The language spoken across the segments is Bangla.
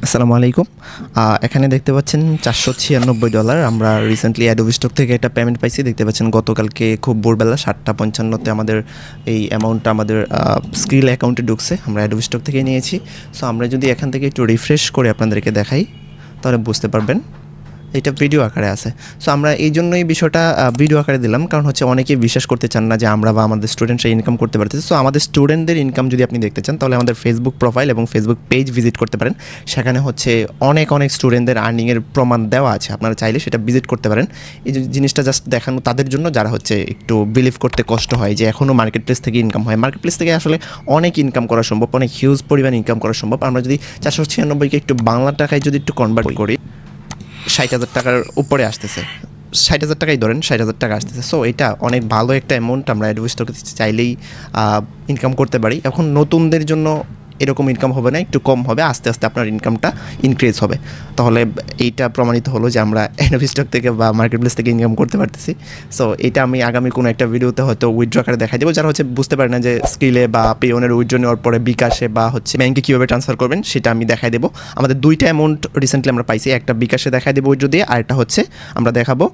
আসসালামু আলাইকুম। এখানে দেখতে পাচ্ছেন $496 আমরা রিসেন্টলি অ্যাডোবি স্টক থেকে একটা পেমেন্ট পাইছি। দেখতে পাচ্ছেন গতকালকে খুব ভোরবেলা 7:55 আমাদের এই অ্যামাউন্টটা আমাদের স্কিল অ্যাকাউন্টে ঢুকছে। আমরা অ্যাডোবি স্টক থেকে নিয়েছি। সো আমরা যদি এখান থেকে একটু রিফ্রেশ করে আপনাদেরকে দেখাই তাহলে বুঝতে পারবেন এটা ভিডিও আকারে আছে। সো আমরা এই জন্যই বিষয়টা ভিডিও আকারে দিলাম, কারণ হচ্ছে অনেকেই বিশ্বাস করতে চান না যে আমরা বা আমাদের স্টুডেন্টরা ইনকাম করতে পারতেছি। সো আমাদের স্টুডেন্টদের ইনকাম যদি আপনি দেখতে চান তাহলে আমাদের ফেসবুক প্রোফাইল এবং ফেসবুক পেজ ভিজিট করতে পারেন। সেখানে হচ্ছে অনেক স্টুডেন্টদের আর্নিংয়ের প্রমাণ দেওয়া আছে, আপনারা চাইলে সেটা ভিজিট করতে পারেন। এই জিনিসটা জাস্ট দেখানো তাদের জন্য যারা হচ্ছে একটু বিলিভ করতে কষ্ট হয় যে এখনও মার্কেট প্লেস থেকে ইনকাম হয়। মার্কেট প্লেস থেকে আসলে অনেক ইনকাম করা সম্ভব, অনেক হিউজ পরিমাণ ইনকাম করা সম্ভব। আমরা যদি 496কে একটু বাংলা টাকায় যদি একটু কনভার্ট করি, 60,000 টাকার উপরে আসতেছে। 60,000 টাকাই ধরেন, 60,000 টাকা আসতেছে। সো এটা অনেক ভালো একটা অ্যামাউন্ট, আমরা অ্যাডোবি স্টকে চাইলেই ইনকাম করতে পারি। এখন নতুনদের জন্য এরকম ইনকাম হবে না, একটু কম হবে, আস্তে আস্তে আপনার ইনকামটা ইনক্রিজ হবে। তাহলে এইটা প্রমাণিত হলো যে আমরা অ্যাডোবি স্টক থেকে বা মার্কেট প্লেস থেকে ইনকাম করতে পারতেছি। সো এটা আমি আগামী কোনো একটা ভিডিওতে হয়তো উইথড্র আকারে দেখাই দেবো। যারা হচ্ছে বুঝতে পারে না যে স্কিলে বা পেওনের উইথড্র নেওয়ার পরে বিকাশে বা হচ্ছে ব্যাংকে কীভাবে ট্রান্সফার করবেন সেটা আমি দেখাই দেবো। আমাদের দুইটা অ্যামাউন্ট রিসেন্টলি আমরা পাইছি, একটা বিকাশে দেখাই দেবো উইথড্র দিয়ে, আর একটা হচ্ছে আমরা দেখাবো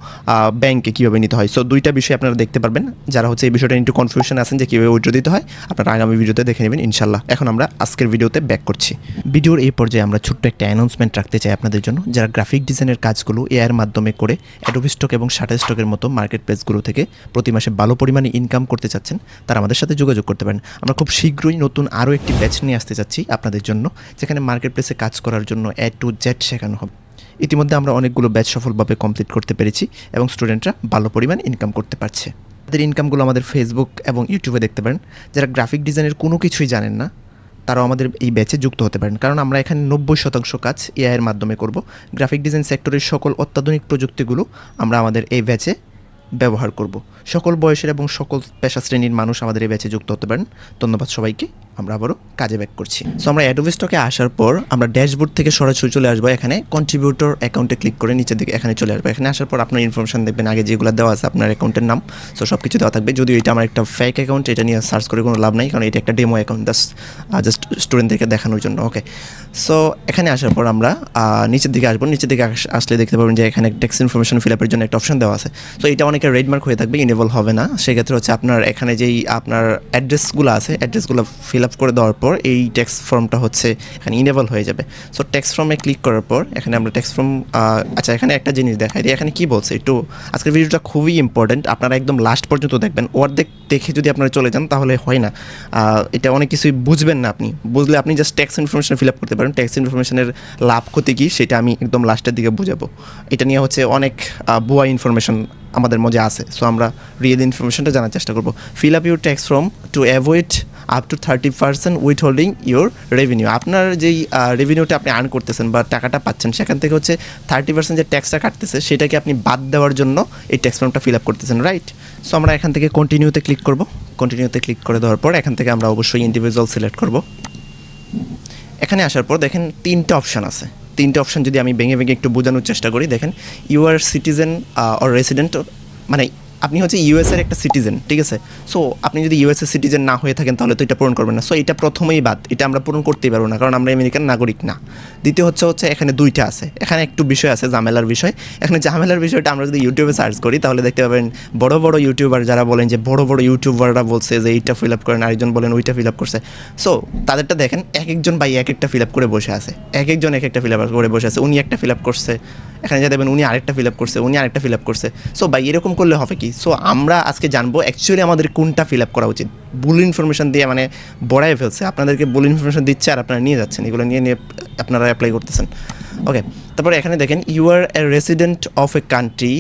ব্যাংকে কীভাবে নিতে হয়। সো দুইটা বিষয় আপনারা দেখতে পারবেন। যারা হচ্ছে এই বিষয়টা একটু কনফিউশন আছেন যে কীভাবে উইথড্র দিতে হয়, আপনারা আগামী ভিডিওতে দেখে নেবেন ইনশাল্লাহ। এখন আমরা আজকের ভিডিওতে ব্যাক করছি। ভিডিওর এই পর্যায়ে আমরা ছোট্ট একটা অ্যানাউন্সমেন্ট রাখতে চাই আপনাদের জন্য। যারা গ্রাফিক ডিজাইনের কাজগুলো এআইয়ের মাধ্যমে করে অ্যাডোবি স্টক এবং শাটার স্টকের মতো মার্কেট প্লেসগুলো থেকে প্রতি মাসে ভালো পরিমাণে ইনকাম করতে চাচ্ছেন, তারা আমাদের সাথে যোগাযোগ করতে পারেন। আমরা খুব শীঘ্রই নতুন আরও একটি ব্যাচ নিয়ে আসতে চাচ্ছি আপনাদের জন্য, যেখানে মার্কেট প্লেসে কাজ করার জন্য A to Z শেখানো হবে। ইতিমধ্যে আমরা অনেকগুলো ব্যাচ সফলভাবে কমপ্লিট করতে পেরেছি এবং স্টুডেন্টরা ভালো পরিমাণ ইনকাম করতে পারছে। তাদের ইনকামগুলো আমাদের ফেসবুক এবং ইউটিউবে দেখতে পারেন। যারা গ্রাফিক ডিজাইনের কোনো কিছুই জানেন না, তারাও আমাদের এই ব্যাচে যুক্ত হতে পারেন, কারণ আমরা এখানে 90% কাজ এআইয়ের মাধ্যমে করব। গ্রাফিক ডিজাইন সেক্টরের সকল অত্যাধুনিক প্রযুক্তিগুলো আমরা আমাদের এই ব্যাচে ব্যবহার করব। সকল বয়সের এবং সকল পেশা শ্রেণীর মানুষ আমাদের এই ব্যাচে যুক্ত হতে পারেন। ধন্যবাদ সবাইকে। আমরা আবারও কাজে ব্যাক করছি। সো আমরা অ্যাডোবি স্টকে আসার পর আমরা ড্যাশবোর্ড থেকে সরাসরি চলে আসবো এখানে কন্ট্রিবিউটর অ্যাকাউন্টে ক্লিক করে নিচের দিকে এখানে চলে আসবো। এখানে আসার পর আপনার ইনফরমেশন দেখবেন, আগে যেগুলো দেওয়া আছে আপনার অ্যাকাউন্টের নাম, সো সব কিছু দেওয়া থাকবে। যদিও এটা আমার একটা ফেক অ্যাকাউন্ট, এটা নিয়ে সার্চ করে কোনো লাভ নাই, কারণ এটা একটা ডেমো অ্যাকাউন্ট, জাস্ট স্টুডেন্টদেরকে দেখানোর জন্য। ওকে, সো এখানে আসার পর আমরা নিচের দিকে আসবো। নিচের দিকে আসলে দেখতে পাবেন যে এখানে টেক্সট ইনফরমেশন ফিল আপের জন্য একটা অপশন দেওয়া আছে। সো এটা অনেকের রেডমার্ক হয়ে থাকবে, ইনেবল হবে না। সেক্ষেত্রে হচ্ছে আপনার এখানে যেই আপনার অ্যাড্রেসগুলো আছে, অ্যাড্রেসগুলো ফিল আপ করে দেওয়ার পর এই টেক্সট ফর্মটা হচ্ছে এখানে ইনেবল হয়ে যাবে। সো টেক্সট ফর্মে ক্লিক করার পর এখানে আমরা টেক্সট ফর্ম, আচ্ছা এখানে একটা জিনিস দেখাই দিই, এখানে কী বলছে একটু। আজকের ভিডিওটা খুবই ইম্পর্টেন্ট, আপনারা একদম লাস্ট পর্যন্ত দেখবেন। অর্ধেক দেখে যদি আপনারা চলে যান তাহলে হয় না, এটা অনেক কিছুই বুঝবেন না। আপনি বুঝলে আপনি just text information fill up করতে পারেন। টেক্সট ইনফরমেশনের লাভ ক্ষতি কী সেটা আমি একদম লাস্টের দিকে বুঝাবো। এটা নিয়ে হচ্ছে অনেক ভুয়া ইনফরমেশন আমাদের মধ্যে আছে। সো আমরা রিয়েল ইনফরমেশনটা জানার চেষ্টা করবো। Fill up your tax form to avoid up to 30% with holding your revenue. আপনার যেই রেভিনিউটা আপনি আর্ন করতেছেন বা টাকাটা পাচ্ছেন, সেখান থেকে হচ্ছে 30% যে ট্যাক্সটা কাটতেছে সেটাকে আপনি বাদ দেওয়ার জন্য এই ট্যাক্স ফর্মটা ফিল আপ করতেছেন, রাইট? সো আমরা এখান থেকে কন্টিনিউতে ক্লিক করব। কন্টিনিউতে ক্লিক করে দেওয়ার পর এখান থেকে আমরা অবশ্যই ইন্ডিভিজুয়াল সিলেক্ট করব। এখানে আসার পর দেখেন তিনটে অপশান আছে। তিনটে অপশান যদি আমি ভেঙে একটু বোঝানোর চেষ্টা করি, দেখেন you are citizen or resident, মানে আপনি হচ্ছে ইউএসের একটা সিটিজেন, ঠিক আছে? সো আপনি যদি ইউএসএ সিটিজেন না হয়ে থাকেন তাহলে তো এটা পূরণ করবেন না। সো এটা প্রথমেই বাদ, এটা আমরা পূরণ করতেই পারবো না, কারণ আমরা আমেরিকান নাগরিক না। দ্বিতীয় হচ্ছে এখানে দুইটা আছে, এখানে একটু বিষয় আছে ঝামেলার বিষয়। এখানে ঝামেলার বিষয়টা আমরা যদি ইউটিউবে সার্চ করি তাহলে দেখতে পাবেন বড় বড় ইউটিউবার যারা বলেন যে বড় ইউটিউবাররা বলছে যে এইটা ফিল আপ করেন, আরেকজন বলেন ওইটা ফিল আপ করছে। সো তাদেরটা দেখেন একজন ভাই এক একটা ফিল আপ করে বসে আছে, একজন এক একটা ফিল আপ করে বসে আছে। উনি একটা ফিল আপ করছে, এখানে যা দেবেন উনি আরেকটা ফিল আপ করছে, উনি আরেকটা ফিল আপ করছে। সো ভাই এরকম করলে হবে কি? সো আমরা আজকে জানবো অ্যাকচুয়ালি আমাদের কোনটা ফিল আপ করা উচিত। ভুল ইনফরমেশন দিয়ে মানে বড়াই ফেলছে, আপনাদেরকে ভুল ইনফরমেশন দিচ্ছে আর আপনারা নিয়ে যাচ্ছেন, এগুলো নিয়ে আপনারা অ্যাপ্লাই করতেছেন। ওকে, তারপরে এখানে দেখেন you are a resident of a country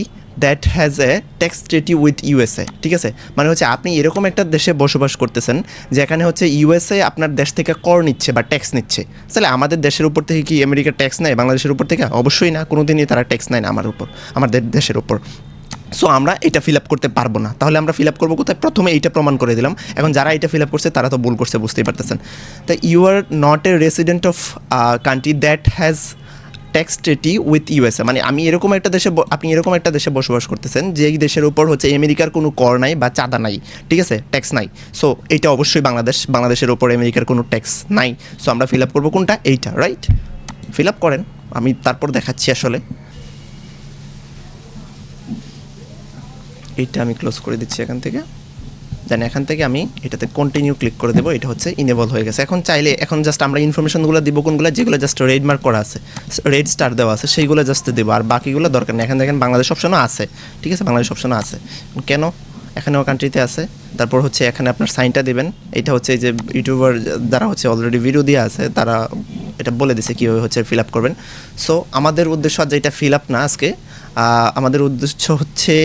that has a tax treaty with USA, ঠিক আছে? মানে হচ্ছে আপনি এরকম একটা দেশে বসবাস করতেছেন যেখানে হচ্ছে ইউএসএ আপনার দেশ থেকে কর নিচ্ছে বা ট্যাক্স নিচ্ছে। তাহলে আমাদের দেশের উপর থেকে কি আমেরিকা ট্যাক্স নেয় বাংলাদেশের উপর থেকে? অবশ্যই না, কোনো দিনই তারা ট্যাক্স নেয় না আমাদের দেশের উপর। সো আমরা এটা ফিল আপ করতে পারবো না। তাহলে আমরা ফিল আপ করবো কোথায়? প্রথমে এইটা প্রমাণ করে দিলাম। এখন যারা এটা ফিল আপ করছে তারা তো ভুল করছে, বুঝতেই পারতেছেন। তো you are not a resident of country that has tax treaty with USA, মানে আপনি এরকম একটা দেশে বসবাস করতেছেন যেই দেশের উপর হচ্ছে আমেরিকার কোনো কর নাই বা চাঁদা নাই, ঠিক আছে? ট্যাক্স নাই। সো এইটা অবশ্যই বাংলাদেশের উপর আমেরিকার কোনো ট্যাক্স নাই। সো আমরা ফিল আপ করবো কোনটা? এইটা, রাইট? ফিল আপ করেন, আমি তারপর দেখাচ্ছি আসলে। এইটা আমি ক্লোজ করে দিচ্ছি এখান থেকে। দেন এখান থেকে আমি এটাতে কন্টিনিউ ক্লিক করে দেবো। এটা হচ্ছে ইনেবল হয়ে গেছে। এখন চাইলে এখন জাস্ট আমরা ইনফরমেশনগুলো দিব কোনগুলো, যেগুলো জাস্ট রেড মার্ক করা আছে, রেড স্টার দেওয়া আছে, সেইগুলো জাস্ট দেবো, আর বাকিগুলো দরকার নেই। এখানে দেখেন বাংলাদেশ অপশনও আছে, ঠিক আছে, বাংলাদেশ অপশনও আছে। কেন? এখানেও কান্ট্রিতে আছে। তারপর হচ্ছে এখানে আপনার সাইনটা দেবেন। এটা হচ্ছে যে ইউটিউবার যারা হচ্ছে অলরেডি ভিডিও দিয়ে আছে তারা এটা বলে দিছে কীভাবে হচ্ছে ফিল আপ করবেন। সো আমাদের উদ্দেশ্য আজ এটা ফিল আপ না আজকে, আমাদের উদ্দেশ্য হচ্ছে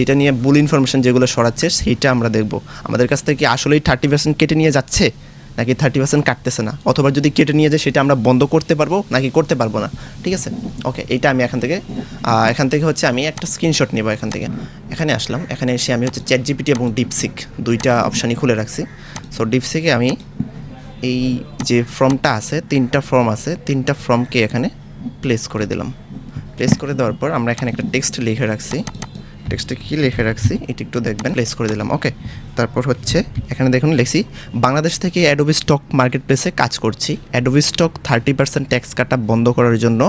এটা নিয়ে ভুল ইনফরমেশন যেগুলো সরাচ্ছে সেইটা আমরা দেখব। আমাদের কাছ থেকে আসলেই 30% কেটে নিয়ে যাচ্ছে নাকি 30% কাটতেছে না, অথবা যদি কেটে নিয়ে যায় সেটা আমরা বন্ধ করতে পারবো নাকি করতে পারবো না, ঠিক আছে। ওকে, এইটা আমি এখান থেকে হচ্ছে আমি একটা স্ক্রিনশট নেব। এখানে আসলাম, এখানে এসে আমি হচ্ছে চ্যাটজিপিটি এবং ডিপসিক দুইটা অপশানই খুলে রাখছি। সো ডিপসিকে আমি এই যে ফর্মটা আছে, 3টা ফর্ম আছে, 3টা ফর্মকে এখানে প্লেস করে দিলাম। প্লেস করে দেওয়ার পর আমরা এখানে একটা টেক্সট লিখে রাখছি। টেক্সটে কী লিখে রাখছি এটা একটু দেখবেন। প্লেস করে দিলাম। ওকে, তারপর হচ্ছে এখানে দেখুন লিখছি, বাংলাদেশ থেকে অ্যাডোবি স্টক মার্কেট প্লেসে কাজ করছি। অ্যাডোবি স্টক 30% ট্যাক্স কাটা বন্ধ করার জন্য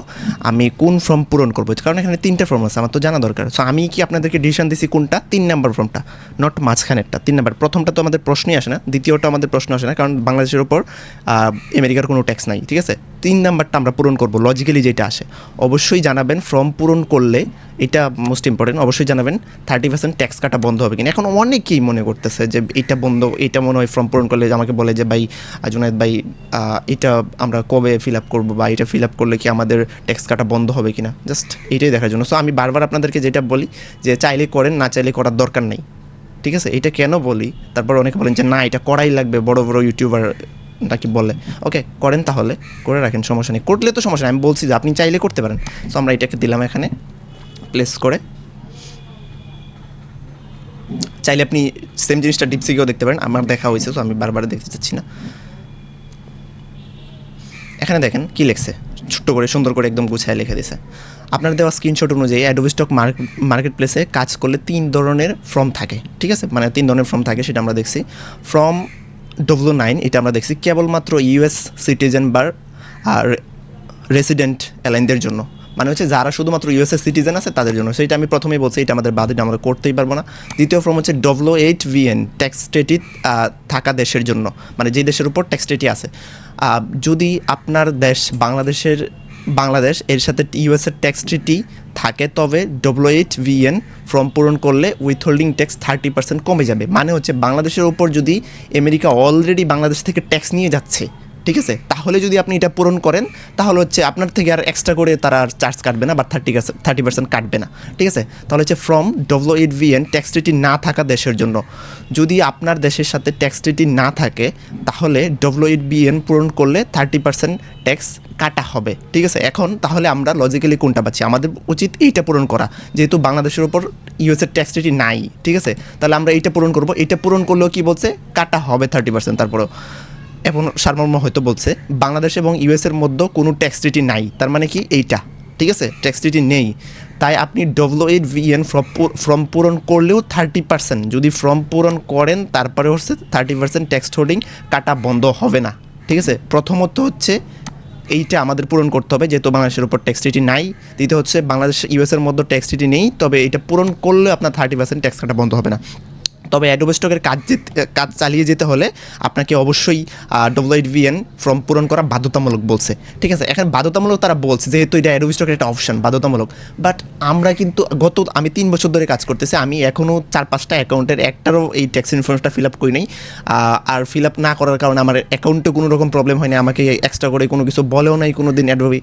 আমি কোন ফর্ম পূরণ করবো, কারণ এখানে 3টে ফর্ম আছে, আমার তো জানা দরকার। সো আমি কি আপনাদেরকে ডিসিশন দিছি কোনটা, 3 নাম্বার ফর্মটা, নট মাঝখানেরটা। 3 নাম্বার, প্রথমটা তো আমাদের প্রশ্নই আসে না, দ্বিতীয়টা আমাদের প্রশ্ন আসে না, কারণ বাংলাদেশের ওপর আমেরিকার কোনো ট্যাক্স নাই, ঠিক আছে। 3 নাম্বারটা আমরা পূরণ করবো লজিক্যালি যেটা আসে। অবশ্যই জানাবেন ফর্ম পূরণ করলে, এটা মোস্ট ইম্পর্টেন্ট, অবশ্যই জানাবেন 30% ট্যাক্স কাটা বন্ধ হবে কিনা। এখন অনেকেই মনে করতেছে যে এটা বন্ধ, এটা মনে হয় ফর্ম পূরণ করলে আমাকে বলে যে ভাই জুনায়েদ ভাই এটা আমরা কবে ফিল আপ করবো, বা এটা ফিল আপ করলে কি আমাদের ট্যাক্স কাটা বন্ধ হবে কিনা, জাস্ট এইটাই দেখার জন্য। সো আমি বারবার আপনাদেরকে যেটা বলি যে চাইলে করেন, না চাইলে করার দরকার নেই, ঠিক আছে। এটা কেন বলি, তারপর অনেকে বলেন যে না এটা করাই লাগবে, বড় বড় ইউটিউবার নাকি বলে। ওকে, করেন, তাহলে করে রাখেন, সমস্যা নেই, করলে তো সমস্যা নেই, আমি বলছি যে আপনি চাইলে করতে পারেন। সো আমরা এটাকে দিলাম এখানে প্লেস করে। চাইলে আপনি সেম জিনিসটা ডিপসিকেও দেখতে পারেন, আমার দেখা হয়েছে, তো আমি বারবার দেখতে চাচ্ছি না। এখানে দেখেন কি লিখছে, ছোট্ট করে সুন্দর করে একদম গুছায় লিখে দিয়েছে। আপনার দেওয়া স্ক্রিনশট অনুযায়ী অ্যাডোবি স্টক মার্কেট প্লেসে কাজ করলে 3 ধরনের ফর্ম থাকে, ঠিক আছে, মানে 3 ধরনের ফর্ম থাকে, সেটা আমরা দেখছি। ফর্ম W9 এটা আমরা দেখছি কেবলমাত্র ইউএস সিটিজেন বা রেসিডেন্ট অ্যালাইনদের জন্য, মানে হচ্ছে যারা শুধুমাত্র ইউএসএ সিটিজেন আছে তাদের জন্য। সেটা আমি প্রথমেই বলছি, এটা আমাদের বাদে আমরা করতেই পারবো না। দ্বিতীয় ফর্ম হচ্ছে W8VN ট্যাক্স স্টেটি থাকা দেশের জন্য, মানে যে দেশের উপর ট্যাক্স স্টেটি আছে। যদি আপনার দেশ বাংলাদেশ এর সাথে ইউএসএর ট্যাক্স ট্রিটি থাকে, তবে W8VN ফর্ম পূরণ করলে উইথহোল্ডিং ট্যাক্স 30% কমে যাবে। মানে হচ্ছে বাংলাদেশের উপর যদি আমেরিকা অলরেডি বাংলাদেশ থেকে ট্যাক্স নিয়ে যাচ্ছে, ঠিক আছে, তাহলে যদি আপনি এটা পূরণ করেন তাহলে হচ্ছে আপনার থেকে আর এক্সট্রা করে তারা আর চার্জ কাটবে না, বা 30% কাটবে না, ঠিক আছে। তাহলে হচ্ছে ফ্রম W8VN ট্যাক্স ট্রিটি না থাকা দেশের জন্য। যদি আপনার দেশের সাথে ট্যাক্স ট্রিটি না থাকে তাহলে W8VN পূরণ করলে 30% ট্যাক্স কাটা হবে, ঠিক আছে। এখন তাহলে আমরা লজিক্যালি কোনটা পাচ্ছি, আমাদের উচিত এইটা পূরণ করা, যেহেতু বাংলাদেশের ওপর ইউএসের ট্যাক্স ট্রিটি নাই, ঠিক আছে। তাহলে আমরা এইটা পূরণ করব। এটা পূরণ করলেও কি বলছে, কাটা হবে 30%। তারপরেও এখন সারমর্ম হয়তো বলছে বাংলাদেশ এবং ইউএসের মধ্যে কোনো ট্যাক্স ট্রিটি নাই, তার মানে কি এইটা, ঠিক আছে, ট্যাক্স ট্রিটি নেই। তাই আপনি W8VN ফর্ম পূরণ করলেও 30%, যদি ফর্ম পূরণ করেন তারপরে হচ্ছে 30% ট্যাক্স হোল্ডিং কাটা বন্ধ হবে না, ঠিক আছে। প্রথমত হচ্ছে এইটা আমাদের পূরণ করতে হবে, যেহেতু বাংলাদেশের উপর ট্যাক্স ট্রিটি নাই। দ্বিতীয় হচ্ছে বাংলাদেশ ইউএসের মধ্যে ট্যাক্স ট্রিটি নেই, তবে এটা পূরণ করলে আপনার 30% ট্যাক্স কাটা বন্ধ হবে না। তবে অ্যাডোবি স্টকের কাজ চালিয়ে যেতে হলে আপনাকে অবশ্যই W8VN ফর্ম পূরণ করা বাধ্যতামূলক বলছে, ঠিক আছে। এখানে বাধ্যতামূলক তারা বলছে, যেহেতু এটা অ্যাডোবি স্টকের একটা অপশন, বাধ্যতামূলক। বাট আমরা কিন্তু আমি 3 বছর ধরে কাজ করতেছি, আমি এখনও 4-5টা অ্যাকাউন্টের একটারও এই ট্যাক্স ইনফরমেশনটা ফিল আপ করি নাই। আর ফিল আপ না করার কারণে আমার অ্যাকাউন্টে কোনো রকম প্রবলেম হয়নি, আমাকে এক্সট্রা করে কোনো কিছু বলেও নাই কোনো দিন অ্যাডোবি।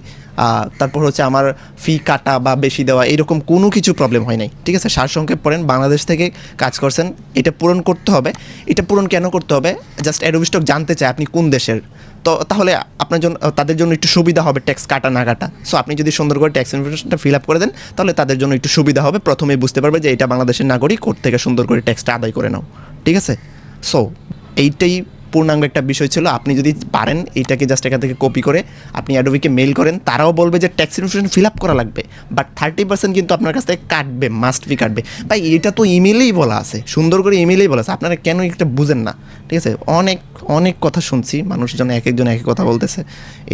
তারপর হচ্ছে আমার ফি কাটা বা বেশি দেওয়া এরকম কোনো কিছু প্রবলেম হয় নাই, ঠিক আছে। সারসংক্ষেপ পড়েন, বাংলাদেশ থেকে কাজ করছেন, এটা পূরণ করতে হবে। এটা পূরণ কেন করতে হবে, জাস্ট অ্যাডোবি স্টক জানতে চায় আপনি কোন দেশের, তো তাহলে আপনার জন্য, তাদের জন্য একটু সুবিধা হবে ট্যাক্স কাটা না কাটা। সো আপনি যদি সুন্দর করে ট্যাক্স ইনফরমেশনটা ফিল আপ করে দেন তাহলে তাদের জন্য একটু সুবিধা হবে, প্রথমেই বুঝতে পারবে যে এটা বাংলাদেশের নাগরিক, কোর্ট থেকে সুন্দর করে ট্যাক্সটা আদায় করে নাও, ঠিক আছে। সো এইটাই পূর্ণাঙ্গ একটা বিষয় ছিল। আপনি যদি পারেন এইটাকে জাস্ট এখান থেকে কপি করে আপনি অ্যাডোবিকে মেইল করেন, তারাও বলবে যে ট্যাক্স ইনফরমেশন ফিল আপ করা লাগবে, বাট 30% কিন্তু আপনার কাছ থেকে কাটবে, মাস্ট বি কাটবে। ভাই এটা তো ইমেলেই বলা আছে, সুন্দর করে ইমেলেই বলা আছে, আপনারা কেন এটা বুঝেন না? ঠিক আছে, অনেক অনেক কথা শুনছি, মানুষজন এক একজন এক এক কথা বলতেছে,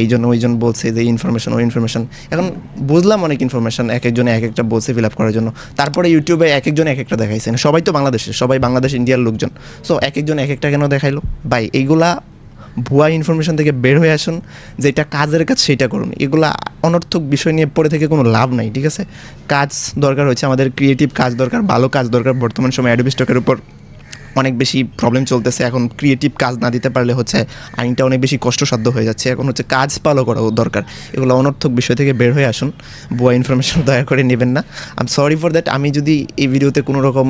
এই জন্য ওইজন বলছে যে ইনফরমেশন ওই ইনফরমেশন। এখন বুঝলাম অনেক ইনফরমেশন এক একজনে এক একটা বলছে ফিল আপ করার জন্য, তারপরে ইউটিউবে এক একজন এক একটা দেখাইছেন, সবাই তো বাংলাদেশের, সবাই বাংলাদেশ ইন্ডিয়ার লোকজন, সো এক একজন এক একটা কেন দেখাইলো? ভাই এইগুলা ভুয়া ইনফরমেশন থেকে বের হয়ে আসুন, যেটা কাজের কাজ সেটা করুন, এগুলা অনর্থক বিষয় নিয়ে পড়ে থেকে কোনো লাভ নাই। ঠিক আছে, কাজ দরকার হচ্ছে আমাদের, ক্রিয়েটিভ কাজ দরকার, ভালো কাজ দরকার। বর্তমান সময় অ্যাডোবি স্টকের উপর অনেক বেশি প্রবলেম চলতেছে, এখন ক্রিয়েটিভ কাজ না দিতে পারলে হচ্ছে আইনটা অনেক বেশি কষ্টসাধ্য হয়ে যাচ্ছে, এখন হচ্ছে কাজ ভালো করা দরকার। এগুলো অনর্থক বিষয় থেকে বের হয়ে আসুন, ভুয়া ইনফরমেশন দয়া করে নেবেন না। I am sorry for that. আমি যদি এই ভিডিওতে কোনো রকম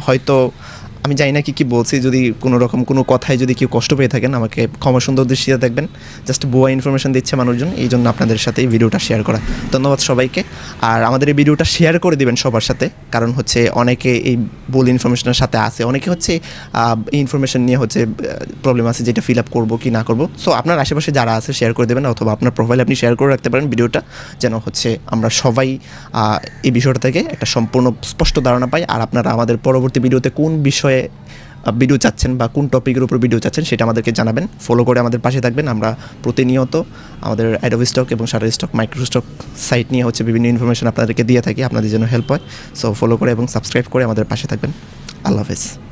হয়তো আমি জানি না কি বলছি, যদি কোনো রকম কোনো কথায় যদি কেউ কষ্ট পেয়ে থাকেন আমাকে ক্ষমা সুন্দর দৃষ্টিতে দেখবেন। জাস্ট ভুয়া ইনফরমেশন দিচ্ছে মানুষজন, এই জন্য আপনাদের সাথে এই ভিডিওটা শেয়ার করা। ধন্যবাদ সবাইকে। আর আমাদের এই ভিডিওটা শেয়ার করে দিবেন সবার সাথে, কারণ হচ্ছে অনেকে এই ভুল ইনফরমেশনের সাথে আছে, অনেকে হচ্ছে এই ইনফরমেশন নিয়ে হচ্ছে প্রবলেম আছে যেটা ফিল আপ করবো কি না করবো। সো আপনার আশেপাশে যারা আছে শেয়ার করে দেবেন, অথবা আপনার প্রোফাইলে আপনি শেয়ার করে রাখতে পারেন ভিডিওটা, যেন হচ্ছে আমরা সবাই এই বিষয়টা থেকে একটা সম্পূর্ণ স্পষ্ট ধারণা পাই। আর আপনারা আমাদের পরবর্তী ভিডিওতে কোন বিষয়ে ভিডিও চাচ্ছেন বা কোন টপিকের উপর ভিডিও চাচ্ছেন সেটা আমাদেরকে জানাবেন, ফলো করে আমাদের পাশে থাকবেন। আমরা প্রতিনিয়ত আমাদের অ্যাডোবি স্টক এবং Shutterstock, micro stock site নিয়ে হচ্ছে বিভিন্ন ইনফরমেশন আপনাদেরকে দিয়ে থাকি, আপনাদের জন্য হেল্প হয়। সো ফলো করে এবং সাবস্ক্রাইব করে আমাদের পাশে থাকবেন। আল্লাহ হাফেজ।